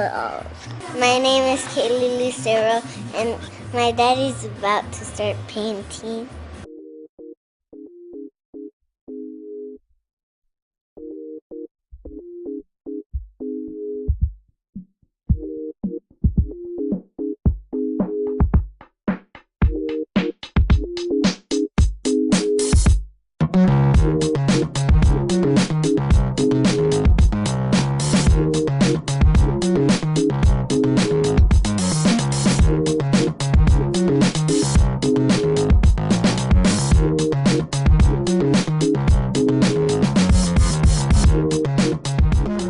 for all. My name is Kaylee Lucero, and my daddy's about to start painting.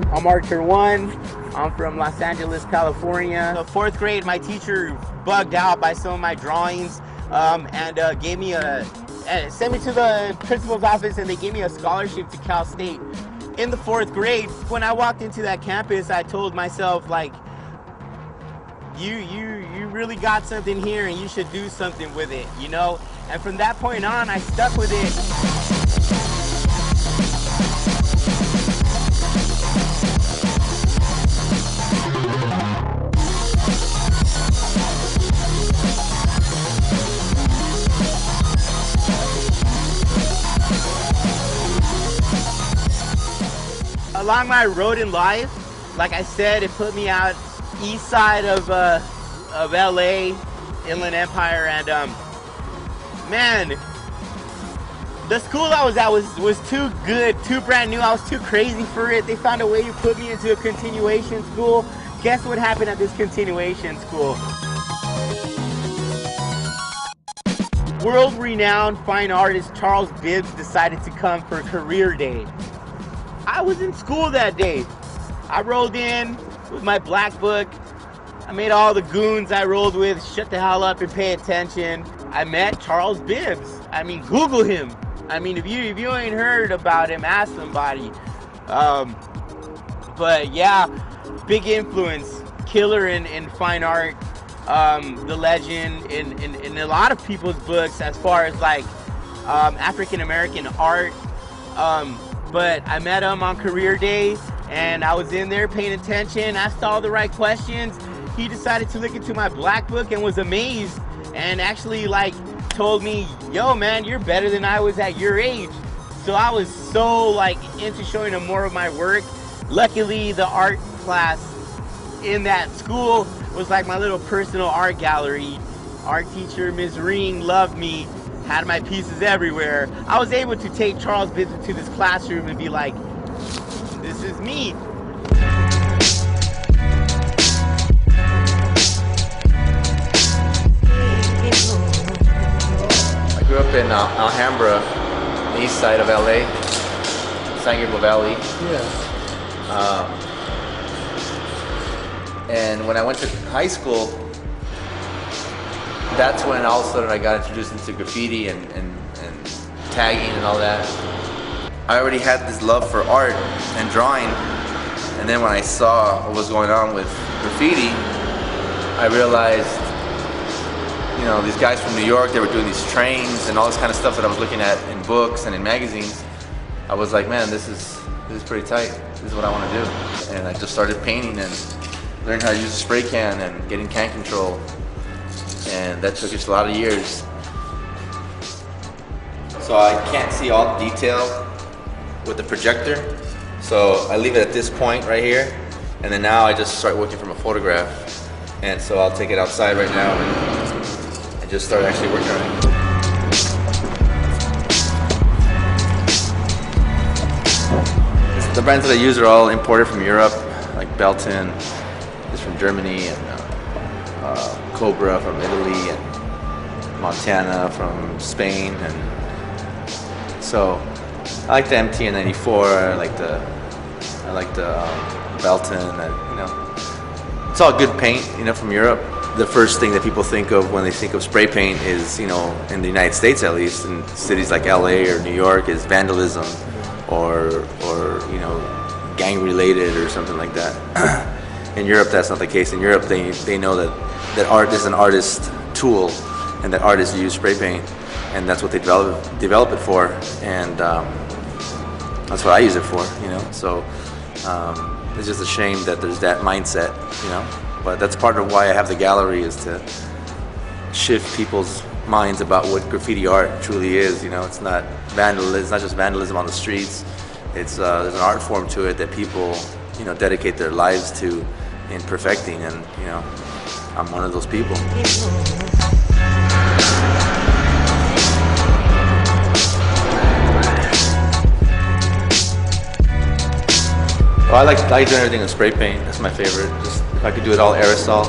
I'm Archer One. I'm from Los Angeles, California. In the 4th grade, my teacher bugged out by some of my drawings and gave me sent me to the principal's office, and they gave me a scholarship to Cal State. In the 4th grade, when I walked into that campus, I told myself, like, you really got something here and you should do something with it, you know? And from that point on, I stuck with it. Along my road in life, like I said, it put me out east side of LA, Inland Empire, and man, the school I was at was too good, too brand new. I was too crazy for it. They found a way to put me into a continuation school. Guess what happened at this continuation school? World-renowned fine artist Charles Bibbs decided to come for career day. I was in school that day. I rolled in with my black book. I made all the goons I rolled with shut the hell up and pay attention. I met Charles Bibbs. I mean, Google him. I mean, if you ain't heard about him, ask somebody. But yeah, big influence, killer in fine art. The legend in a lot of people's books as far as like African American art. But I met him on career day, and I was in there paying attention, asked all the right questions. He decided to look into my black book and was amazed, and actually like told me, yo man, you're better than I was at your age. So I was so like into showing him more of my work. Luckily, the art class in that school was like my little personal art gallery. Art teacher, Ms. Ring, loved me. Had my pieces everywhere. I was able to take Charles Bibbs into this classroom and be like, this is me. I grew up in Alhambra, the east side of LA, San Gabriel Valley. Yeah. And when I went to high school, that's when all of a sudden I got introduced into graffiti and tagging and all that. I already had this love for art and drawing, and then when I saw what was going on with graffiti, I realized, you know, these guys from New York, they were doing these trains and all this kind of stuff that I was looking at in books and in magazines. I was like, man, this is pretty tight. This is what I want to do. And I just started painting and learned how to use a spray can and getting can control. And that took us a lot of years. So I can't see all the detail with the projector. So I leave it at this point right here. And then now I just start working from a photograph. And so I'll take it outside right now and just start actually working on it. The brands that I use are all imported from Europe, like Belton is from Germany, and Cobra from Italy, and Montana from Spain, and so I like the MTN94. I like the Belton. You know, it's all good paint. You know, from Europe. The first thing that people think of when they think of spray paint is, you know, in the United States at least, in cities like LA or New York, is vandalism, or you know, gang related or something like that. In Europe, that's not the case. In Europe, they know that art is an artist tool, and that artists use spray paint, and that's what they develop it for, and that's what I use it for, you know. So It's just a shame that there's that mindset, you know. But that's part of why I have the gallery, is to shift people's minds about what graffiti art truly is. You know, it's not vandalism. It's not just vandalism on the streets. It's there's an art form to it that people, you know, dedicate their lives to in perfecting, and you know, I'm one of those people. Well, I like doing everything in spray paint. That's my favorite. Just if I could do it all aerosol,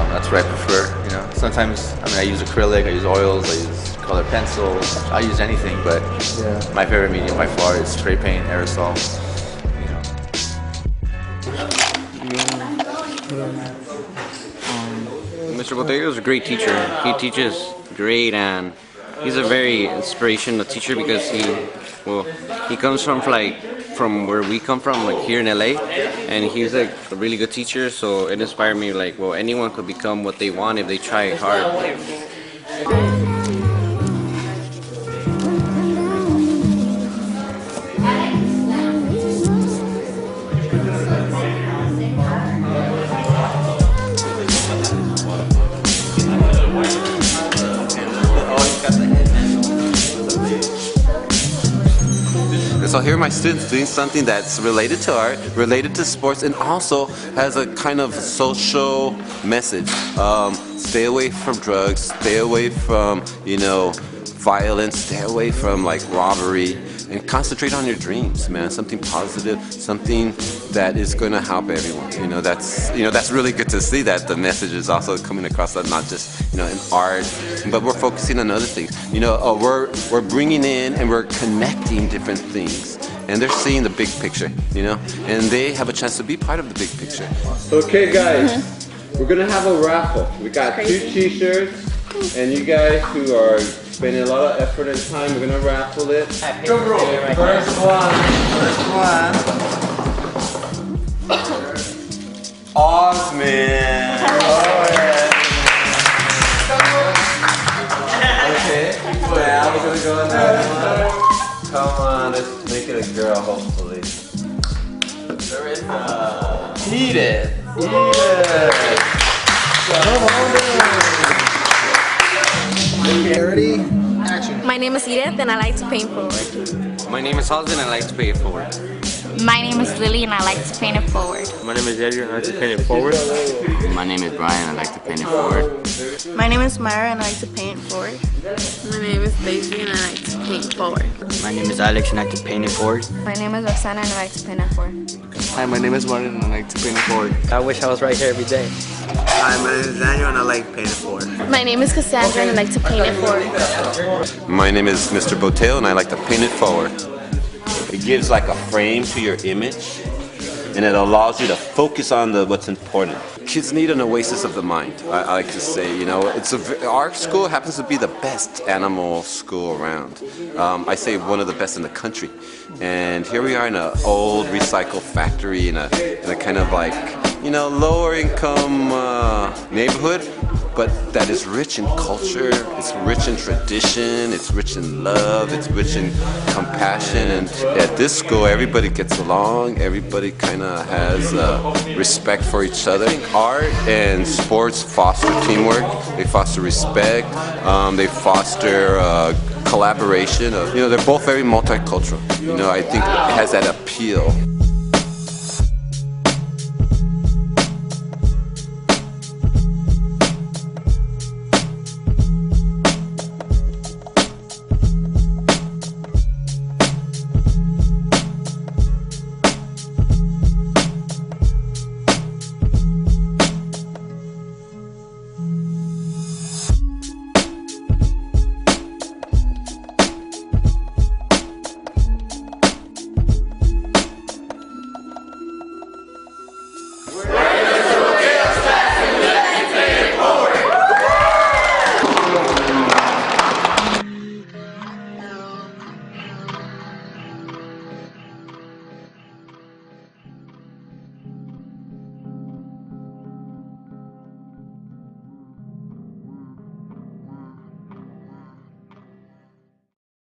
that's what I prefer. You know, sometimes I use acrylic, I use oils, I use colored pencils. I use anything, but my favorite medium by far is spray paint, aerosol. Mr. Botello is a great teacher. He teaches great, and he's a very inspirational teacher because he comes from where we come from, like here in LA, and he's like a really good teacher. So it inspired me, like, well, anyone could become what they want if they try hard. So here are my students doing something that's related to art, related to sports, and also has a kind of social message. Stay away from drugs, stay away from, you know, violence, stay away from like robbery, and concentrate on your dreams, man. Something positive, something that is going to help everyone. That's really good to see that the message is also coming across, that not just, you know, in art, but we're focusing on other things. You know, we're bringing in and we're connecting different things, and they're seeing the big picture, you know, and they have a chance to be part of the big picture. Okay, guys, we're gonna have a raffle. We got 2 t-shirts, and you guys who are spending a lot of effort and time, we're gonna raffle it. Drum roll. First one. Osman. Oh yeah. Okay. Well, we're gonna go in that one. Come on, let's make it a girl, hopefully. Larissa. Edith. Ready? Action. My name is Edith and I like to paint forward. My name is Halsey and I like to pay it forward. My name is Lily and I like to paint it forward. My name is Edgar and I like to paint it forward. My name is Brian and I like to paint it forward. My name is Myra and I like to paint forward. My name is Daisy and I like to paint forward. My name is Alex and I like to paint it forward. My name is Roxana and I like to paint it forward. Hi, my name is Martin and I like to paint it forward. I wish I was right here every day. Hi, my name is Daniel and I like paint it forward. My name is Cassandra and I like to paint it forward. My name is Mr. Botello and I like to paint it forward. It gives like a frame to your image, and it allows you to focus on what's important. Kids need an oasis of the mind. I like to say, you know, our school happens to be the best animal school around. I say one of the best in the country. And here we are in an old recycle factory in a kind of like, you know, lower income neighborhood, but that is rich in culture, it's rich in tradition, it's rich in love, it's rich in compassion. And at this school, everybody gets along, everybody kind of has respect for each other. Art and sports foster teamwork, they foster respect, they foster collaboration. You know, they're both very multicultural. You know, I think it has that appeal.